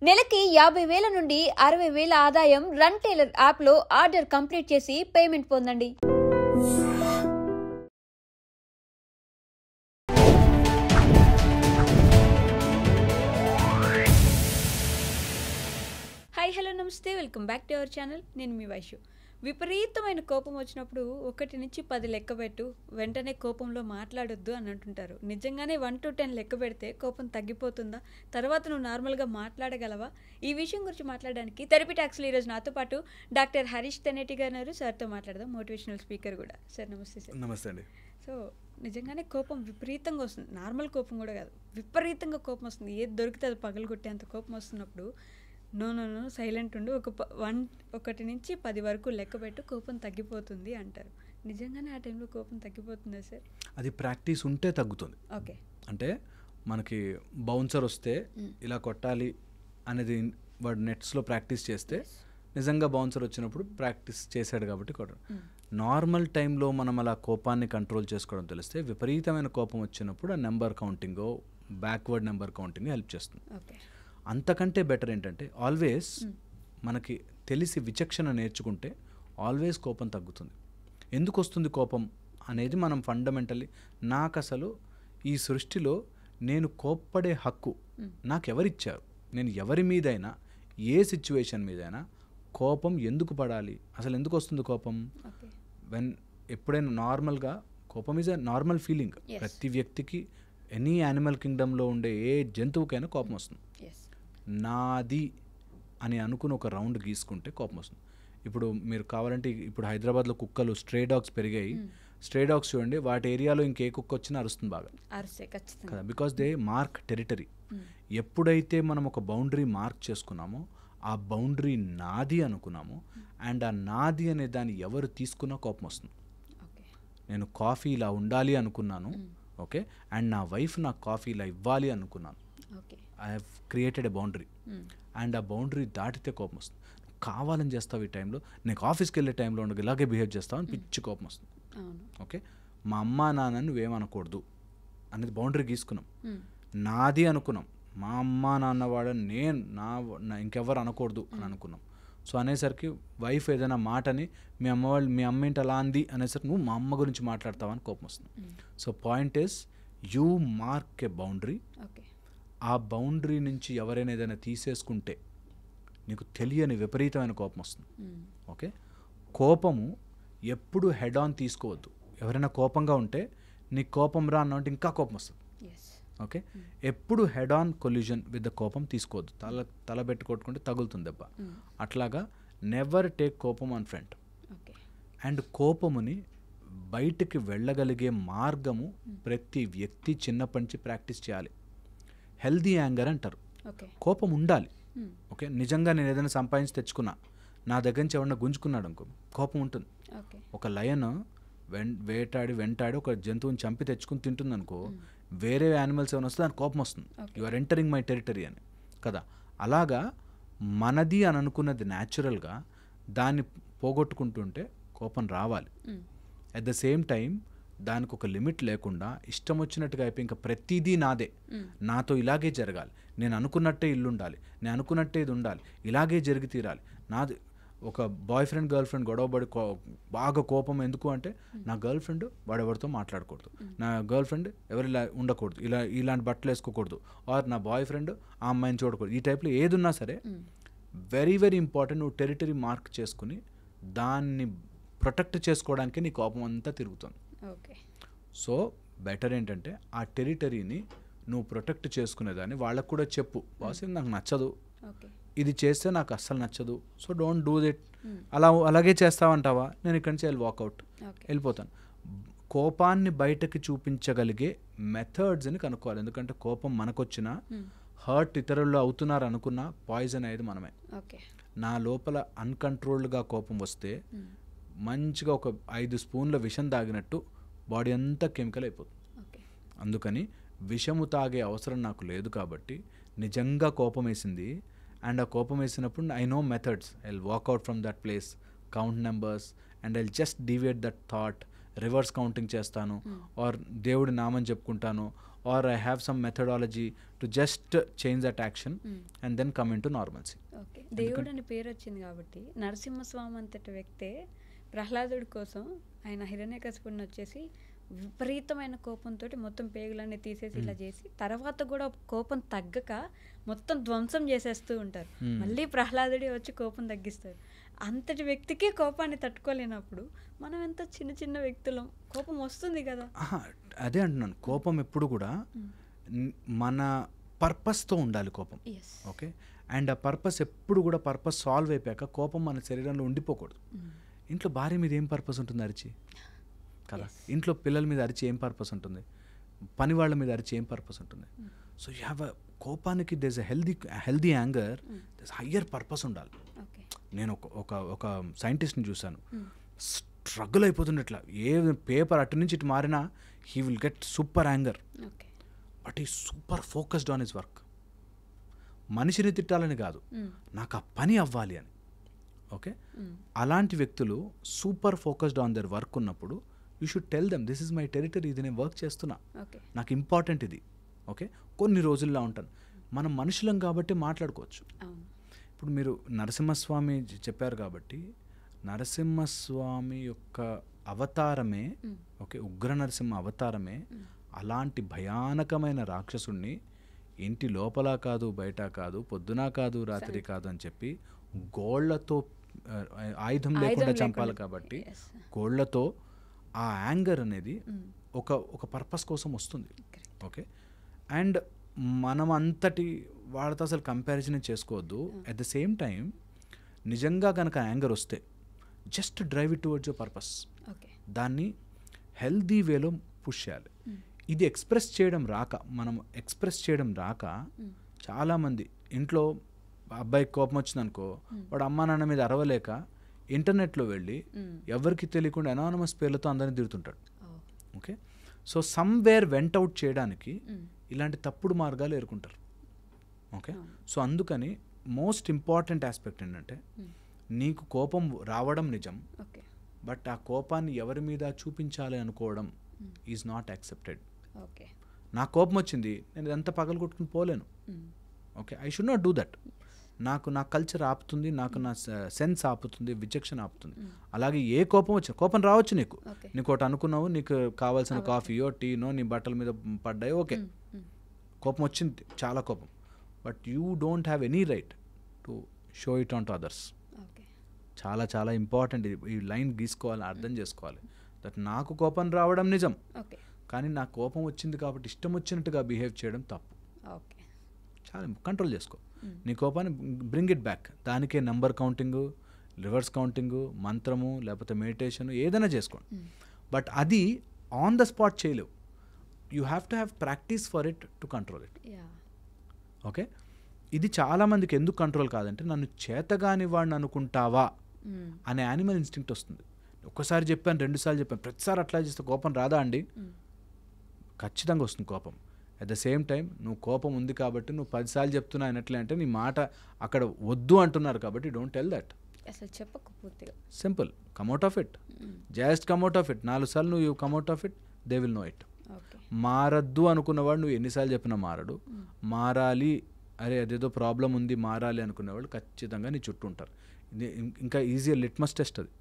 నెలకి 50,000 నుండి 60,000 ఆదాయం రన్ టైలర్ యాప్లో ఆర్డర్ కంప్లీట్ చేసి పేమెంట్ పొందండి. హాయ్ హలో నమస్తే, welcome back to our channel. నేను మీ వైషు. విపరీతమైన కోపం వచ్చినప్పుడు 1 నుంచి 10 లెక్క పెట్టు, వెంటనే కోపంలో మాట్లాడొద్దు అని అంటుంటారు. నిజంగానే 1 to 10 లెక్క పెడితే కోపం తగ్గిపోతుందా? తర్వాత నువ్వు నార్మల్గా మాట్లాడగలవా? ఈ విషయం గురించి మాట్లాడడానికి థెరపీ టాక్స్లో ఈరోజు నాతో పాటు డాక్టర్ హరీష్ తెనేటి గారు. సార్తో మాట్లాడదాం, మోటివేషనల్ స్పీకర్ కూడా. సార్ నమస్తే. సార్ నమస్తే అండి. సో నిజంగానే కోపం విపరీతంగా వస్తుంది. నార్మల్ కోపం కూడా కాదు, విపరీతంగా కోపం వస్తుంది. ఏది దొరికితే అది పగలగొట్టేంత కోపం వస్తున్నప్పుడు నో సైలెంట్ ఉండు, 1 నుంచి 10 వరకు లెక్క పెట్టు, కోపం తగ్గిపోతుంది అంటారు. నిజంగానే ఆ టైంలో కోపం తగ్గిపోతుందా సార్? అది ప్రాక్టీస్ ఉంటే తగ్గుతుంది. ఓకే, అంటే మనకి బౌన్సర్ వస్తే ఇలా కొట్టాలి అనేది వాడు నెట్స్లో ప్రాక్టీస్ చేస్తే నిజంగా బౌన్సర్ వచ్చినప్పుడు ప్రాక్టీస్ చేశాడు కాబట్టి కొట్టరు. నార్మల్ టైంలో మనం అలా కోపాన్ని కంట్రోల్ చేసుకోవడం తెలిస్తే విపరీతమైన కోపం వచ్చినప్పుడు ఆ నెంబర్ కౌంటింగో బ్యాక్వర్డ్ నెంబర్ కౌంటింగ్ హెల్ప్ చేస్తుంది. ఓకే, అంతకంటే బెటర్ ఏంటంటే ఆల్వేస్ మనకి తెలిసి విచక్షణ నేర్చుకుంటే ఆల్వేస్ కోపం తగ్గుతుంది. ఎందుకు వస్తుంది కోపం అనేది మనం ఫండమెంటల్లీ, నాకు అసలు ఈ సృష్టిలో నేను కోప్పడే హక్కు నాకెవరిచ్చారు, నేను ఎవరి మీదైనా ఏ సిచ్యువేషన్ మీదైనా కోపం ఎందుకు పడాలి, అసలు ఎందుకు వస్తుంది కోపం? ఎప్పుడైనా నార్మల్గా కోపం ఈజ్ ఎ నార్మల్ ఫీలింగ్. ప్రతి వ్యక్తికి, ఎనీ యానిమల్ కింగ్డమ్లో ఉండే ఏ జంతువుకైనా కోపం వస్తుంది. నాది అని అనుకుని ఒక రౌండ్ గీసుకుంటే కోపం వస్తుంది. ఇప్పుడు మీరు కావాలంటే ఇప్పుడు హైదరాబాద్లో కుక్కలు స్ట్రే డాగ్స్ పెరిగాయి. స్ట్రే డాగ్స్ చూడండి, వాటి ఏరియాలో ఇంకే కుక్క వచ్చినా అరుస్తుంది బాగా కదా, బికాస్ దే మార్క్ టెరిటరీ. ఎప్పుడైతే మనం ఒక బౌండరీ మార్క్ చేసుకున్నామో, ఆ బౌండరీ నాది అనుకున్నామో, అండ్ ఆ నాది అనే దాన్ని ఎవరు తీసుకున్నా కోపం వస్తుంది. నేను కాఫీ ఇలా ఉండాలి అనుకున్నాను, ఓకే, అండ్ నా వైఫ్ నాకు కాఫీ ఇలా ఇవ్వాలి అనుకున్నాను. I have created a boundary, and ఆ బౌండరీ దాటితే కోపం వస్తుంది. కావాలని చేస్తావు ఈ టైంలో, నీకు ఆఫీస్కి వెళ్ళే టైంలో ఉండగా ఇలాగే బిహేవ్ చేస్తావు అని పిచ్చి కోపం వస్తుంది. ఓకే, మా అమ్మ నాన్న నువ్వేమనకూడదు అనేది బౌండరీ గీసుకున్నాం. నాది అనుకున్నాం, మా అమ్మ నాన్న వాడని నేను నా ఇంకెవరు అనకూడదు అని అనుకున్నాం. సో అనేసరికి వైఫ్ ఏదైనా మాటని మీ అమ్మ ఏంటి అలా అంది అనేసరికి నువ్వు మా అమ్మ గురించి మాట్లాడతావని కోపం వస్తుంది. So point is you mark a boundary. ఆ బౌండరీ నుంచి ఎవరైనా ఏదైనా తీసేసుకుంటే నీకు తెలియని విపరీతమైన కోపం వస్తుంది. ఓకే, కోపము ఎప్పుడు హెడ్ ఆన్ తీసుకోవద్దు. ఎవరైనా కోపంగా ఉంటే నీకు కోపం రా అన్నంటే ఇంకా కోపం వస్తుంది. ఓకే, ఎప్పుడు head on collusion with the కోపం తీసుకోవద్దు. తల పెట్టి కొట్టుకుంటే తగులుతుంది దెబ్బ. అట్లాగా నెవర్ టేక్ కోపం ఆన్ ఫ్రంట్. అండ్ కోపముని బయటికి వెళ్ళగలిగే మార్గము ప్రతి వ్యక్తి చిన్నప్పటి నుంచి ప్రాక్టీస్ చేయాలి. హెల్దీ యాంగర్ అంటారు. కోపం ఉండాలి. ఓకే, నిజంగా నేను ఏదైనా సంపాదించి తెచ్చుకున్నా, నా దగ్గర నుంచి ఎవరన్నా గుంజుకున్నాడు అనుకో, కోపం ఉంటుంది. ఒక లయన్ వెంటాడి ఒక జంతువుని చంపి తెచ్చుకుని తింటుంది అనుకో, వేరే యానిమల్స్ ఏమైనా వస్తే దానికి కోపం వస్తుంది. You are entering my territory అని కదా. అలాగా మనది అని అనుకున్నది న్యాచురల్గా దాన్ని పోగొట్టుకుంటుంటే కోపం రావాలి. అట్ ద సేమ్ టైం దానికి ఒక లిమిట్ లేకుండా ఇష్టం వచ్చినట్టుగా అయిపోయి ఇంకా ప్రతిదీ నాదే, నాతో ఇలాగే జరగాలి, నేను అనుకున్నట్టే ఇల్లు ఉండాలి, నేను అనుకున్నట్టే ఇది ఉండాలి, ఇలాగే జరిగి తీరాలి నాది. ఒక బాయ్ ఫ్రెండ్ గర్ల్ ఫ్రెండ్ గొడవబడి బాగా కోపం ఎందుకు అంటే, నా గర్ల్ ఫ్రెండ్ వాడెవరితో మాట్లాడకూడదు, నా గర్ల్ ఫ్రెండ్ ఎవరు ఇలా ఉండకూడదు, ఇలాంటి బట్టలు వేసుకోకూడదు, ఆర్ నా బాయ్ ఫ్రెండ్ ఆ అమ్మాయిని చూడకూడదు. ఈ టైప్లో ఏది ఉన్నా సరే వెరీ వెరీ ఇంపార్టెంట్. నువ్వు టెరిటరీ మార్క్ చేసుకుని దాన్ని ప్రొటెక్ట్ చేసుకోవడానికి నీ కోపం అంతా తిరుగుతుంది. సో బెటర్ ఏంటంటే ఆ టెరిటరీని నువ్వు ప్రొటెక్ట్ చేసుకునేదాన్ని వాళ్ళకు కూడా చెప్పు, బాస్ ఇది నాకు నచ్చదు, ఇది చేస్తే నాకు అస్సలు నచ్చదు, సో డోంట్ డూ దిట్. అలాగే చేస్తావంటావా, నేను ఇక్కడి నుంచి వాకౌట్ వెళ్ళిపోతాను. కోపాన్ని బయటకి చూపించగలిగే మెథడ్స్ని కనుక్కోవాలి. ఎందుకంటే కోపం మనకొచ్చినా హర్ట్ ఇతరులు అవుతున్నారు అనుకున్నా పాయిజన్ అయ్యేది మనమే. నా లోపల అన్కంట్రోల్డ్గా కోపం వస్తే మంచిగా ఒక 5 స్పూన్ల విషం తాగినట్టు బాడీ అంతా కెమికల్ అయిపోతుంది. అందుకని విషము తాగే అవసరం నాకు లేదు. కాబట్టి నిజంగా కోపం వేసింది, అండ్ ఆ కోపం వేసినప్పుడు I know methods, I will walkout from that place, count numbers, and I will just deviate that thought, reverse counting చేస్తాను, ఆర్ దేవుడి నామని చెప్పుకుంటాను, or I have some methodology to just change that action and then come in to normalcy. Okay, దేవుడు అని పేరు వచ్చింది కాబట్టి నరసింహస్వామి అంతటి వ్యక్తే ప్రహ్లాదుడి కోసం ఆయన హిరణ్యకశిపుడిని వచ్చేసి విపరీతమైన కోపంతో మొత్తం పేగులన్నీ తీసేసి ఇలా చేసి తర్వాత కూడా కోపం తగ్గక మొత్తం ధ్వంసం చేసేస్తూ ఉంటారు. మళ్ళీ ప్రహ్లాదుడి వచ్చి కోపం తగ్గిస్తారు. అంతటి వ్యక్తికే కోపాన్ని తట్టుకోలేనప్పుడు మనం ఎంత చిన్న చిన్న వ్యక్తులం, కోపం వస్తుంది కదా. అదే అంటున్నాను, కోపం ఎప్పుడు కూడా మన పర్పస్తో ఉండాలి కోపం. ఓకే, అండ్ ఆ పర్పస్ ఎప్పుడు కూడా పర్పస్ సాల్వ్ అయిపోయాక కోపం మన శరీరంలో ఉండిపోకూడదు. ఇంట్లో భార్య మీద ఏం పర్పస్ ఉంటుంది అరిచి కదా, ఇంట్లో పిల్లల మీద అరిచి ఏం పర్పస్ ఉంటుంది, పని వాళ్ళ మీద అరిచి ఏం పర్పస్ ఉంటుంది. సో యూ హ్యావ్ కోపానికి there's a healthy anger, there's higher purpose ఉండాలి. నేను ఒక సైంటిస్ట్ని చూశాను, స్ట్రగుల్ అయిపోతున్నట్లా ఏ పేపర్ అటు నుంచి ఇటు మారినా he will get super anger, but he super focused on his work. మనిషిని తిట్టాలని కాదు, నాకు ఆ పని అవ్వాలి అని. ఓకే, అలాంటి వ్యక్తులు super focused on their work ఉన్నప్పుడు you should tell them this is my territory, ఇది నేను వర్క్ చేస్తున్నా, నాకు ఇంపార్టెంట్ ఇది. ఓకే, కొన్ని రోజుల్లో ఉంటాను. మనం మనుషులం కాబట్టి మాట్లాడుకోవచ్చు. ఇప్పుడు మీరు నరసింహస్వామి చెప్పారు కాబట్టి నరసింహస్వామి యొక్క అవతారమే, ఓకే, ఉగ్ర నరసింహ అవతారమే అలాంటి భయానకమైన రాక్షసుణ్ణి ఇంటి లోపల కాదు బయట కాదు పొద్దున కాదు రాత్రి కాదు అని చెప్పి గోళ్లతో ఆయుధం లేకుండా చంపాలి కాబట్టి గోళ్లతో ఆ యాంగర్ అనేది ఒక పర్పస్ కోసం వస్తుంది. ఓకే, అండ్ మనం అంతటి వాళ్ళతో అసలు కంపారిజన్ చేసుకోవద్దు. అట్ ద సేమ్ టైం నిజంగా కనుక యాంగర్ వస్తే just drive it towards your purpose, దాన్ని హెల్దీ వేలో పుష్ చేయాలి. ఇది ఎక్స్ప్రెస్ చేయడం రాక చాలామంది ఇంట్లో అబ్బాయికి కోపం వచ్చిందనుకో, వాడు అమ్మా నాన్న మీద అరవలేక ఇంటర్నెట్లో వెళ్ళి ఎవరికి తెలియకుండా అనానమస్ పేర్లతో అందరినీ తిడుతుంటాడు. Okay, so somewhere vent out చేయడానికి ఇలాంటి తప్పుడు మార్గాలు ఎదుర్కొంటారు. ఓకే, సో అందుకని మోస్ట్ ఇంపార్టెంట్ ఆస్పెక్ట్ ఏంటంటే నీకు కోపం రావడం నిజం, బట్ ఆ కోపాన్ని ఎవరి మీద చూపించాలి అనుకోవడం ఈజ్ నాట్ యాక్సెప్టెడ్. నా కోపం వచ్చింది, నేను ఇదంతా పగలు కొట్టుకుని పోలేను. Okay, I should not do that. నాకు నా కల్చర్ ఆపుతుంది, నాకు నా సెన్స్ ఆపుతుంది, విచక్షణ ఆపుతుంది. అలాగే ఏ కోపం వచ్చినా, కోపం రావచ్చు నీకు ఒకటి అనుకున్నావు, నీకు కావాల్సిన కాఫీయో టీనో నీ బట్టల మీద పడ్డాయో, ఓకే, కోపం వచ్చింది, చాలా కోపం, but you don't have any right to show it on to others. చాలా చాలా ఇంపార్టెంట్ ఈ లైన్ గీసుకోవాలి, అర్థం చేసుకోవాలి. దట్ నాకు కోపం రావడం నిజం, కానీ నాకు కోపం వచ్చింది కాబట్టి ఇష్టం వచ్చినట్టుగా బిహేవ్ చేయడం తప్పు. చాలా కంట్రోల్ చేసుకో నీ కోపాన్ని, బ్రింగ్ ఇట్ బ్యాక్. దానికే నెంబర్ కౌంటింగు, రివర్స్ కౌంటింగు, మంత్రము, లేకపోతే మెడిటేషన్ ఏదైనా చేసుకోండి, బట్ అది ఆన్ ద స్పాట్ చేయలేవు. You have to have practice for it to control it. Okay, ఇది చాలామందికి ఎందుకు కంట్రోల్ కాదంటే నన్ను చేతగాని వాడిని అనుకుంటావా అనే యానిమల్ ఇన్స్టింక్ట్ వస్తుంది. ఒక్కసారి చెప్పాను, 2 సార్లు చెప్పాను, ప్రతిసారి అట్లా చేస్తే కోపం రాదా అండి? ఖచ్చితంగా వస్తుంది కోపం. అట్ ద సేమ్ టైం నువ్వు కోపం ఉంది కాబట్టి నువ్వు 10 సార్లు చెప్తున్నా అన్నట్లే అంటే నీ మాట అక్కడ వద్దు అంటున్నారు కాబట్టి డోంట్ టెల్ దట్. అసలు చెప్పకు పూర్తిగా, simple, come out of it, just come out of it. 4 సార్లు నువ్వు come out of it, they will know it. మారద్దు అనుకున్నవాడు నువ్వు ఎన్నిసార్లు చెప్పినా మారడు. మారాలి, అరే అదేదో ప్రాబ్లం ఉంది మారాలి అనుకునేవాళ్ళు ఖచ్చితంగా నీ చుట్టూ ఉంటారు. ఇంకా ఈజీగా లిట్మస్ టెస్ట్ అది,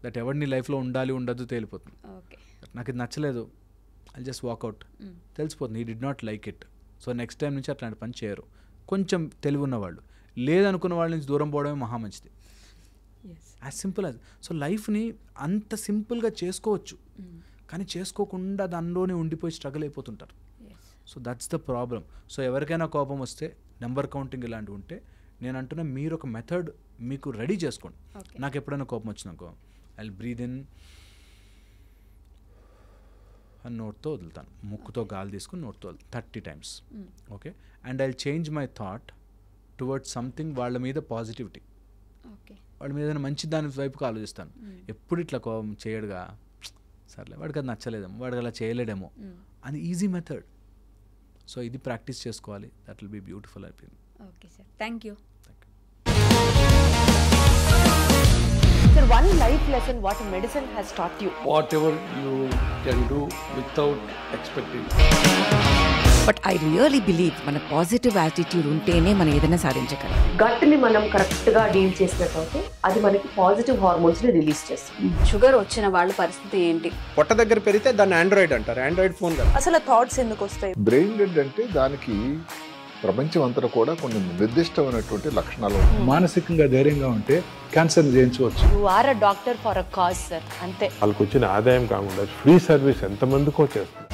దట్ ఎవరు నీ లైఫ్లో ఉండాలి ఉండద్దు తేలిపోతుంది. నాకు ఇది నచ్చలేదు, ఐ జస్ట్ వాక్అవుట్, తెలిసిపోతుంది, ఈ did not like it. So next time నుంచి అట్లాంటి పని చేయరు. కొంచెం తెలివి ఉన్నవాళ్ళు, లేదనుకున్న వాళ్ళ నుంచి దూరం పోవడమే మహా మంచిది. As simple as. సో లైఫ్ని అంత సింపుల్గా చేసుకోవచ్చు, కానీ చేసుకోకుండా దానిలోనే ఉండిపోయి స్ట్రగుల్ అయిపోతుంటారు. So that's the problem. So ఎవరికైనా కోపం వస్తే నెంబర్ కౌంటింగ్ ఇలాంటివి ఉంటే నేను అంటున్నా, మీరు ఒక మెథడ్ మీకు రెడీ చేసుకోండి. నాకు ఎప్పుడైనా కోపం వచ్చిందనుకో, ఐ విల్ బ్రీద్ ఇన్ అని నోట్తో వదులుతాను, ముక్కుతో గాలి తీసుకుని నోట్తో 30 times. Okay, and I will change my thought towards something, వాళ్ళ మీద పాజిటివిటీ, వాళ్ళ మీద ఏదైనా మంచి దాని వైపుకి ఆలోచిస్తాను. ఎప్పుడు ఇట్లా కోపం చేయడుగా, సర్లే వాడికి అది నచ్చలేదేమో, వాడికి అలా చేయలేడేమో అని ఈజీ మెథడ్. సో ఇది ప్రాక్టీస్ చేసుకోవాలి, దట్ విల్ బీ బ్యూటిఫుల్ అయిపోయింది. Okay sir, thank you. Sir, one life lesson what medicine has taught you. Whatever you can do without expecting. But I really believe మన positive attitude ఉంటేనే మనం ఏదైనా సాధించగలం. Gut ని మనం correct గా deal చేసినట్లయితే అది మనకి పాజిటివ్ హార్మోన్స్ ని రిలీజ్ చేస్తుంది. షుగర్ వచ్చిన వాళ్ళ పరిస్థితి ఏంటి? పొట్ట దగ్గర పెరిగితే దాన్ని ఆండ్రాయిడ్ అంటారు, ఆండ్రాయిడ్ ఫోన్ కదా. అసలు థాట్స్ ఎందుకు వస్తాయి? బ్రెయిన్ డెడ్ అంటే దానికి ప్రపంచం అంతా కూడా కొన్ని నిర్దిష్టమైనటువంటి లక్షణాలు. మానసికంగా ధైర్యంగా ఉంటే క్యాన్సర్ జయించవచ్చు. You are a doctor for a cause sir, అంతే. వాళ్ళకి వచ్చిన ఆదాయం కాకుండా ఫ్రీ సర్వీస్ ఎంతమందికో చేస్తుంది.